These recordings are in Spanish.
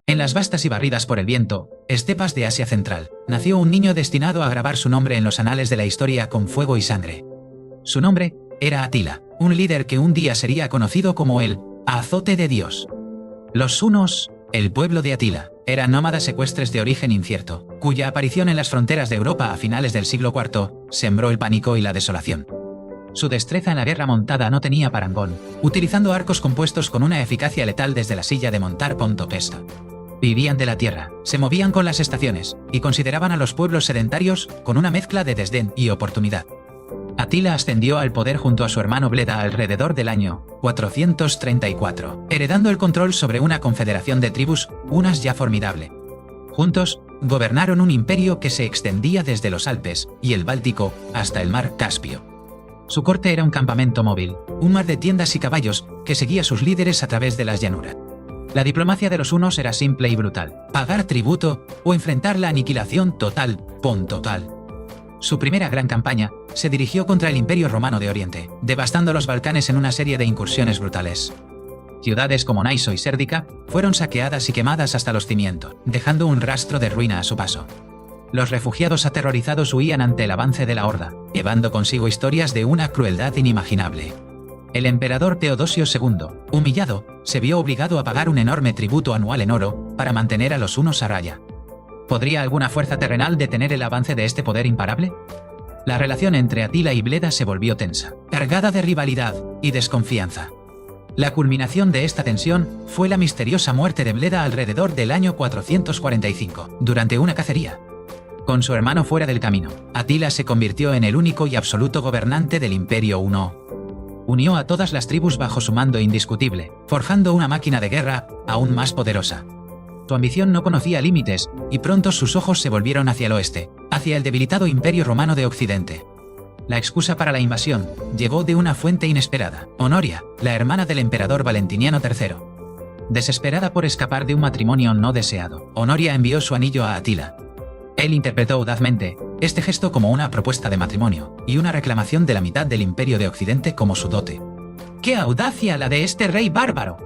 En las vastas y barridas por el viento, estepas de Asia Central, nació un niño destinado a grabar su nombre en los anales de la historia con fuego y sangre. Su nombre era Atila, un líder que un día sería conocido como el azote de Dios. Los hunos, el pueblo de Atila, eran nómadas ecuestres de origen incierto, cuya aparición en las fronteras de Europa a finales del siglo IV sembró el pánico y la desolación. Su destreza en la guerra montada no tenía parangón, utilizando arcos compuestos con una eficacia letal desde la silla de montar Pontopesta. Vivían de la tierra, se movían con las estaciones, y consideraban a los pueblos sedentarios con una mezcla de desdén y oportunidad. Atila ascendió al poder junto a su hermano Bleda alrededor del año 434, heredando el control sobre una confederación de tribus, unas ya formidable. Juntos, gobernaron un imperio que se extendía desde los Alpes y el Báltico hasta el mar Caspio. Su corte era un campamento móvil, un mar de tiendas y caballos que seguía a sus líderes a través de las llanuras. La diplomacia de los hunos era simple y brutal: pagar tributo o enfrentar la aniquilación total. Su primera gran campaña se dirigió contra el Imperio Romano de Oriente, devastando los Balcanes en una serie de incursiones brutales. Ciudades como Naiso y Sérdica fueron saqueadas y quemadas hasta los cimientos, dejando un rastro de ruina a su paso. Los refugiados aterrorizados huían ante el avance de la horda, llevando consigo historias de una crueldad inimaginable. El emperador Teodosio II, humillado, se vio obligado a pagar un enorme tributo anual en oro para mantener a los hunos a raya. ¿Podría alguna fuerza terrenal detener el avance de este poder imparable? La relación entre Atila y Bleda se volvió tensa, cargada de rivalidad y desconfianza. La culminación de esta tensión fue la misteriosa muerte de Bleda alrededor del año 445, durante una cacería. Con su hermano fuera del camino, Atila se convirtió en el único y absoluto gobernante del Imperio Huno. Unió a todas las tribus bajo su mando indiscutible, forjando una máquina de guerra aún más poderosa. Su ambición no conocía límites, y pronto sus ojos se volvieron hacia el oeste, hacia el debilitado Imperio Romano de Occidente. La excusa para la invasión llegó de una fuente inesperada: Honoria, la hermana del emperador Valentiniano III. Desesperada por escapar de un matrimonio no deseado, Honoria envió su anillo a Atila. Él interpretó audazmente este gesto como una propuesta de matrimonio y una reclamación de la mitad del Imperio de Occidente como su dote. ¡Qué audacia la de este rey bárbaro!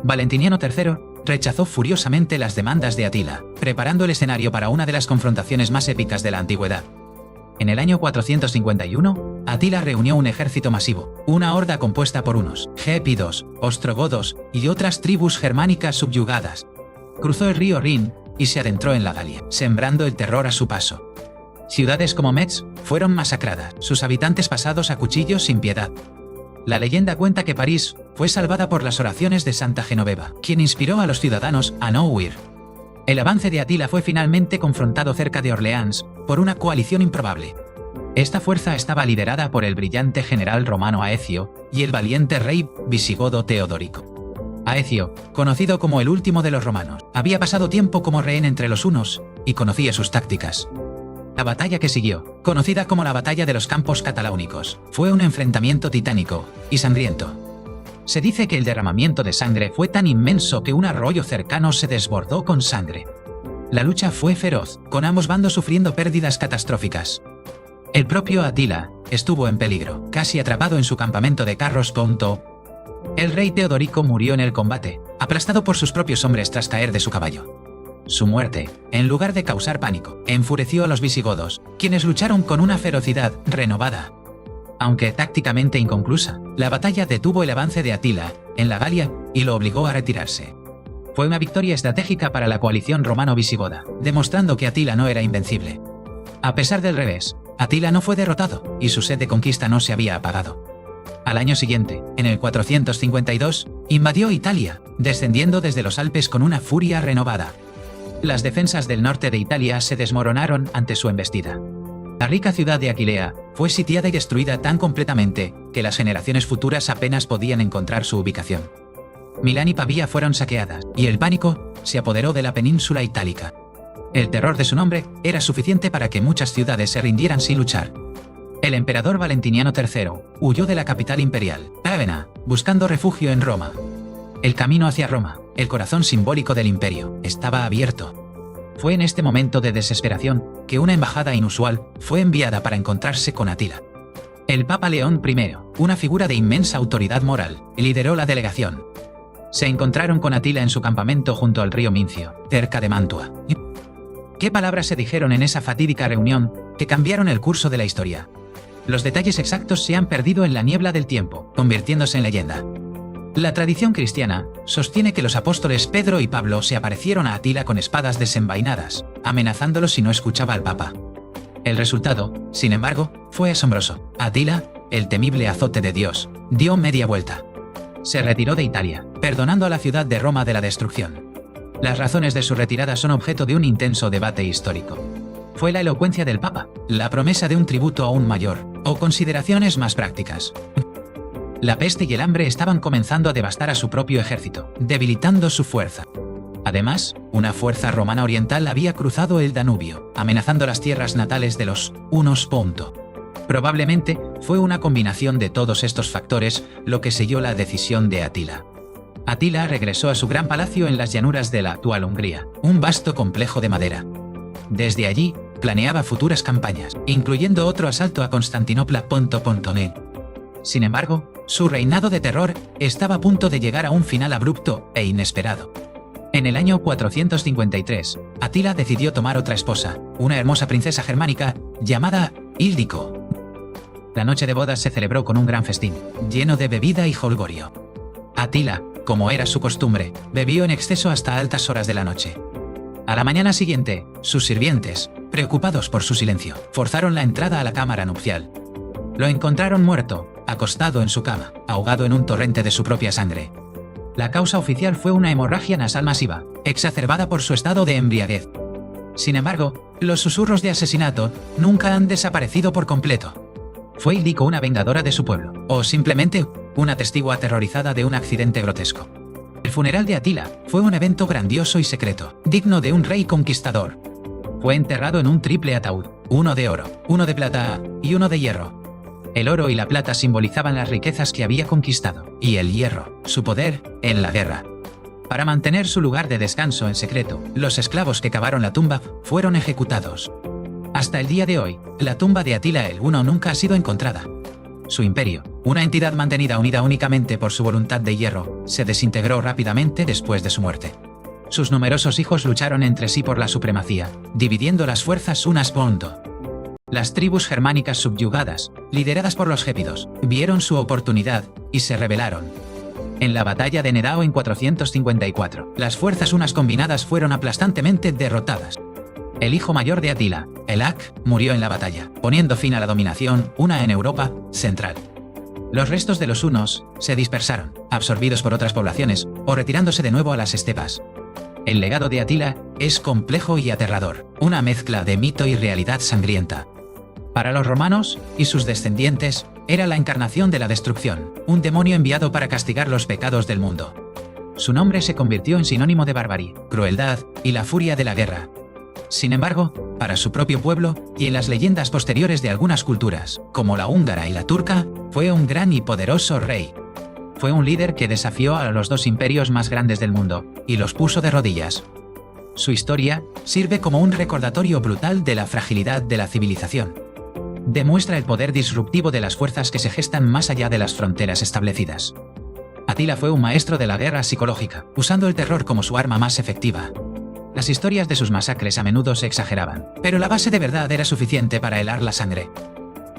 Valentiniano III rechazó furiosamente las demandas de Atila, preparando el escenario para una de las confrontaciones más épicas de la antigüedad. En el año 451, Atila reunió un ejército masivo, una horda compuesta por hunos, gépidos, ostrogodos y otras tribus germánicas subyugadas. Cruzó el río Rin y se adentró en la Galia, sembrando el terror a su paso. Ciudades como Metz fueron masacradas, sus habitantes pasados a cuchillos sin piedad. La leyenda cuenta que París fue salvada por las oraciones de Santa Genoveva, quien inspiró a los ciudadanos a no huir. El avance de Atila fue finalmente confrontado cerca de Orleans por una coalición improbable. Esta fuerza estaba liderada por el brillante general romano Aecio y el valiente rey visigodo Teodorico. Aecio, conocido como el último de los romanos, había pasado tiempo como rehén entre los hunos y conocía sus tácticas. La batalla que siguió, conocida como la Batalla de los Campos Cataláunicos, fue un enfrentamiento titánico y sangriento. Se dice que el derramamiento de sangre fue tan inmenso que un arroyo cercano se desbordó con sangre. La lucha fue feroz, con ambos bandos sufriendo pérdidas catastróficas. El propio Atila estuvo en peligro, casi atrapado en su campamento de Carros Ponto. El rey Teodorico murió en el combate, aplastado por sus propios hombres tras caer de su caballo. Su muerte, en lugar de causar pánico, enfureció a los visigodos, quienes lucharon con una ferocidad renovada. Aunque tácticamente inconclusa, la batalla detuvo el avance de Atila en la Galia y lo obligó a retirarse. Fue una victoria estratégica para la coalición romano-visigoda, demostrando que Atila no era invencible. A pesar del revés, Atila no fue derrotado y su sed de conquista no se había apagado. Al año siguiente, en el 452, invadió Italia, descendiendo desde los Alpes con una furia renovada. Las defensas del norte de Italia se desmoronaron ante su embestida. La rica ciudad de Aquilea fue sitiada y destruida tan completamente que las generaciones futuras apenas podían encontrar su ubicación. Milán y Pavía fueron saqueadas, y el pánico se apoderó de la península itálica. El terror de su nombre era suficiente para que muchas ciudades se rindieran sin luchar. El emperador Valentiniano III huyó de la capital imperial, Rávena, buscando refugio en Roma. El camino hacia Roma, el corazón simbólico del imperio, estaba abierto. Fue en este momento de desesperación que una embajada inusual fue enviada para encontrarse con Atila. El Papa León I, una figura de inmensa autoridad moral, lideró la delegación. Se encontraron con Atila en su campamento junto al río Mincio, cerca de Mantua. ¿Qué palabras se dijeron en esa fatídica reunión que cambiaron el curso de la historia? Los detalles exactos se han perdido en la niebla del tiempo, convirtiéndose en leyenda. La tradición cristiana sostiene que los apóstoles Pedro y Pablo se aparecieron a Atila con espadas desenvainadas, amenazándolo si no escuchaba al Papa. El resultado, sin embargo, fue asombroso. Atila, el temible azote de Dios, dio media vuelta. Se retiró de Italia, perdonando a la ciudad de Roma de la destrucción. Las razones de su retirada son objeto de un intenso debate histórico. ¿Fue la elocuencia del Papa, la promesa de un tributo aún mayor, o consideraciones más prácticas? La peste y el hambre estaban comenzando a devastar a su propio ejército, debilitando su fuerza. Además, una fuerza romana oriental había cruzado el Danubio, amenazando las tierras natales de los hunos. Probablemente fue una combinación de todos estos factores lo que selló la decisión de Atila. Atila regresó a su gran palacio en las llanuras de la actual Hungría, un vasto complejo de madera. Desde allí, planeaba futuras campañas, incluyendo otro asalto a Constantinopla. Sin embargo, su reinado de terror estaba a punto de llegar a un final abrupto e inesperado. En el año 453, Atila decidió tomar otra esposa, una hermosa princesa germánica llamada Íldico. La noche de bodas se celebró con un gran festín, lleno de bebida y jolgorio. Atila, como era su costumbre, bebió en exceso hasta altas horas de la noche. A la mañana siguiente, sus sirvientes, preocupados por su silencio, forzaron la entrada a la cámara nupcial. Lo encontraron muerto, acostado en su cama, ahogado en un torrente de su propia sangre. La causa oficial fue una hemorragia nasal masiva, exacerbada por su estado de embriaguez. Sin embargo, los susurros de asesinato nunca han desaparecido por completo. ¿Fue Íldico una vengadora de su pueblo, o simplemente una testigo aterrorizada de un accidente grotesco? El funeral de Atila fue un evento grandioso y secreto, digno de un rey conquistador. Fue enterrado en un triple ataúd, uno de oro, uno de plata y uno de hierro. El oro y la plata simbolizaban las riquezas que había conquistado, y el hierro, su poder en la guerra. Para mantener su lugar de descanso en secreto, los esclavos que cavaron la tumba fueron ejecutados. Hasta el día de hoy, la tumba de Atila el Huno nunca ha sido encontrada. Su imperio, una entidad mantenida unida únicamente por su voluntad de hierro, se desintegró rápidamente después de su muerte. Sus numerosos hijos lucharon entre sí por la supremacía, dividiendo las fuerzas unas por otras. Las tribus germánicas subyugadas, lideradas por los gépidos, vieron su oportunidad y se rebelaron. En la batalla de Nedao en 454, las fuerzas hunas combinadas fueron aplastantemente derrotadas. El hijo mayor de Atila, Elac, murió en la batalla, poniendo fin a la dominación huna en Europa central. Los restos de los hunos se dispersaron, absorbidos por otras poblaciones, o retirándose de nuevo a las estepas. El legado de Atila es complejo y aterrador, una mezcla de mito y realidad sangrienta. Para los romanos y sus descendientes, era la encarnación de la destrucción, un demonio enviado para castigar los pecados del mundo. Su nombre se convirtió en sinónimo de barbarie, crueldad y la furia de la guerra. Sin embargo, para su propio pueblo y en las leyendas posteriores de algunas culturas, como la húngara y la turca, fue un gran y poderoso rey. Fue un líder que desafió a los dos imperios más grandes del mundo y los puso de rodillas. Su historia sirve como un recordatorio brutal de la fragilidad de la civilización. Demuestra el poder disruptivo de las fuerzas que se gestan más allá de las fronteras establecidas. Atila fue un maestro de la guerra psicológica, usando el terror como su arma más efectiva. Las historias de sus masacres a menudo se exageraban, pero la base de verdad era suficiente para helar la sangre.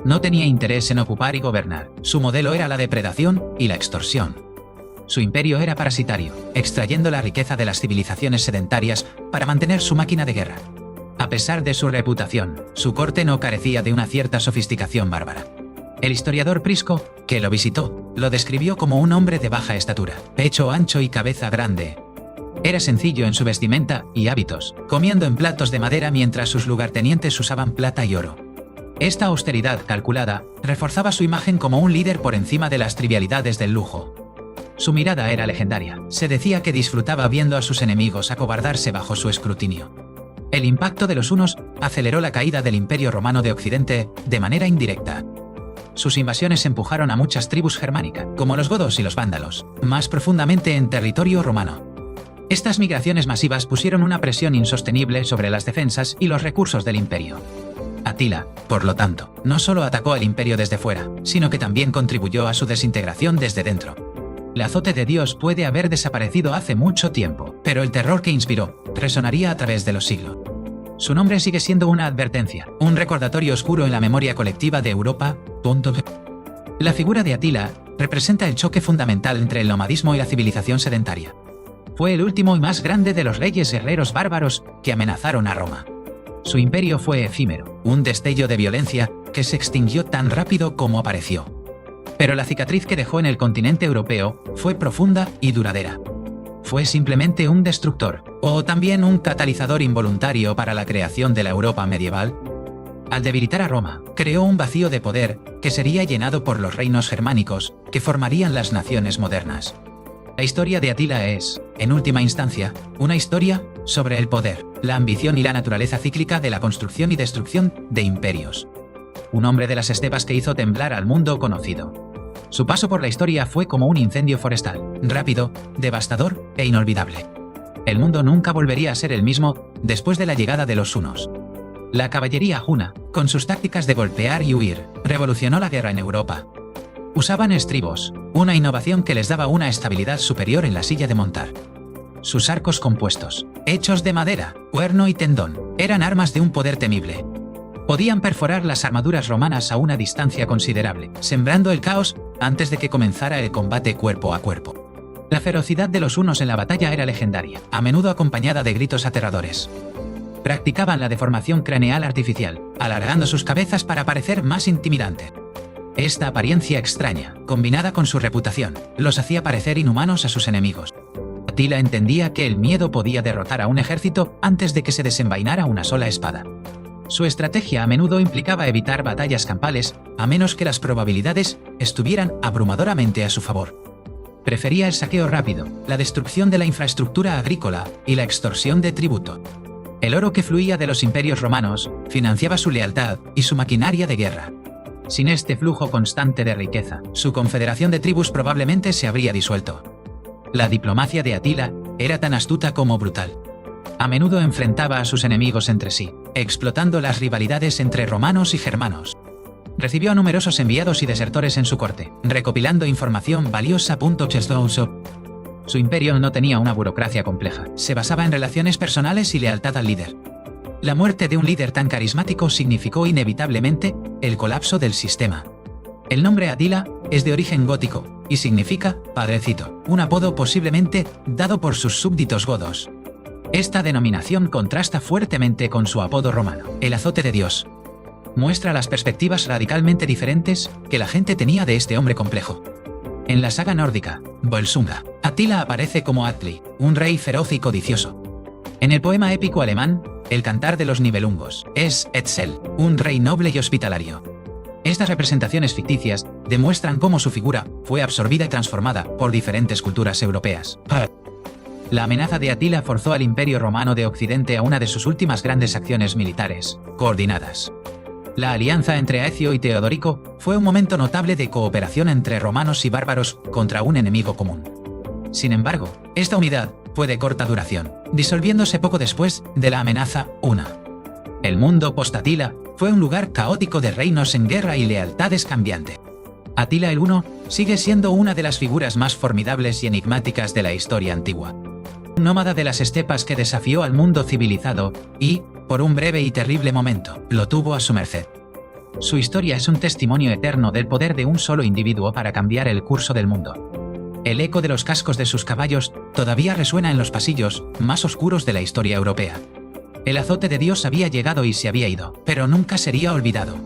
No tenía interés en ocupar y gobernar, su modelo era la depredación y la extorsión. Su imperio era parasitario, extrayendo la riqueza de las civilizaciones sedentarias para mantener su máquina de guerra. A pesar de su reputación, su corte no carecía de una cierta sofisticación bárbara. El historiador Prisco, que lo visitó, lo describió como un hombre de baja estatura, pecho ancho y cabeza grande. Era sencillo en su vestimenta y hábitos, comiendo en platos de madera mientras sus lugartenientes usaban plata y oro. Esta austeridad calculada reforzaba su imagen como un líder por encima de las trivialidades del lujo. Su mirada era legendaria, se decía que disfrutaba viendo a sus enemigos acobardarse bajo su escrutinio. El impacto de los hunos aceleró la caída del Imperio Romano de Occidente de manera indirecta. Sus invasiones empujaron a muchas tribus germánicas, como los godos y los vándalos, más profundamente en territorio romano. Estas migraciones masivas pusieron una presión insostenible sobre las defensas y los recursos del imperio. Atila, por lo tanto, no solo atacó al imperio desde fuera, sino que también contribuyó a su desintegración desde dentro. El azote de Dios puede haber desaparecido hace mucho tiempo, pero el terror que inspiró resonaría a través de los siglos. Su nombre sigue siendo una advertencia, un recordatorio oscuro en la memoria colectiva de Europa. La figura de Atila representa el choque fundamental entre el nomadismo y la civilización sedentaria. Fue el último y más grande de los reyes guerreros bárbaros que amenazaron a Roma. Su imperio fue efímero, un destello de violencia que se extinguió tan rápido como apareció. Pero la cicatriz que dejó en el continente europeo fue profunda y duradera. ¿Fue simplemente un destructor, o también un catalizador involuntario para la creación de la Europa medieval? Al debilitar a Roma, creó un vacío de poder que sería llenado por los reinos germánicos que formarían las naciones modernas. La historia de Atila es, en última instancia, una historia sobre el poder, la ambición y la naturaleza cíclica de la construcción y destrucción de imperios. Un hombre de las estepas que hizo temblar al mundo conocido. Su paso por la historia fue como un incendio forestal, rápido, devastador e inolvidable. El mundo nunca volvería a ser el mismo después de la llegada de los hunos. La caballería juna, con sus tácticas de golpear y huir, revolucionó la guerra en Europa. Usaban estribos, una innovación que les daba una estabilidad superior en la silla de montar. Sus arcos compuestos, hechos de madera, cuerno y tendón, eran armas de un poder temible. Podían perforar las armaduras romanas a una distancia considerable, sembrando el caos antes de que comenzara el combate cuerpo a cuerpo. La ferocidad de los hunos en la batalla era legendaria, a menudo acompañada de gritos aterradores. Practicaban la deformación craneal artificial, alargando sus cabezas para parecer más intimidantes. Esta apariencia extraña, combinada con su reputación, los hacía parecer inhumanos a sus enemigos. Atila entendía que el miedo podía derrotar a un ejército antes de que se desenvainara una sola espada. Su estrategia a menudo implicaba evitar batallas campales, a menos que las probabilidades estuvieran abrumadoramente a su favor. Prefería el saqueo rápido, la destrucción de la infraestructura agrícola y la extorsión de tributo. El oro que fluía de los imperios romanos financiaba su lealtad y su maquinaria de guerra. Sin este flujo constante de riqueza, su confederación de tribus probablemente se habría disuelto. La diplomacia de Atila era tan astuta como brutal. A menudo enfrentaba a sus enemigos entre sí, explotando las rivalidades entre romanos y germanos. Recibió a numerosos enviados y desertores en su corte, recopilando información valiosa. Su imperio no tenía una burocracia compleja, se basaba en relaciones personales y lealtad al líder. La muerte de un líder tan carismático significó inevitablemente el colapso del sistema. El nombre Atila es de origen gótico y significa padrecito, un apodo posiblemente dado por sus súbditos godos. Esta denominación contrasta fuertemente con su apodo romano, el azote de Dios. Muestra las perspectivas radicalmente diferentes que la gente tenía de este hombre complejo. En la saga nórdica, Volsunga, Atila aparece como Atli, un rey feroz y codicioso. En el poema épico alemán, El cantar de los Nibelungos, es Etzel, un rey noble y hospitalario. Estas representaciones ficticias demuestran cómo su figura fue absorbida y transformada por diferentes culturas europeas. La amenaza de Atila forzó al Imperio Romano de Occidente a una de sus últimas grandes acciones militares, coordinadas. La alianza entre Aecio y Teodorico fue un momento notable de cooperación entre romanos y bárbaros contra un enemigo común. Sin embargo, esta unidad fue de corta duración, disolviéndose poco después de la amenaza una. El mundo post-Atila fue un lugar caótico de reinos en guerra y lealtades cambiantes. Atila el Huno sigue siendo una de las figuras más formidables y enigmáticas de la historia antigua. Un nómada de las estepas que desafió al mundo civilizado y, por un breve y terrible momento, lo tuvo a su merced. Su historia es un testimonio eterno del poder de un solo individuo para cambiar el curso del mundo. El eco de los cascos de sus caballos todavía resuena en los pasillos más oscuros de la historia europea. El azote de Dios había llegado y se había ido, pero nunca sería olvidado.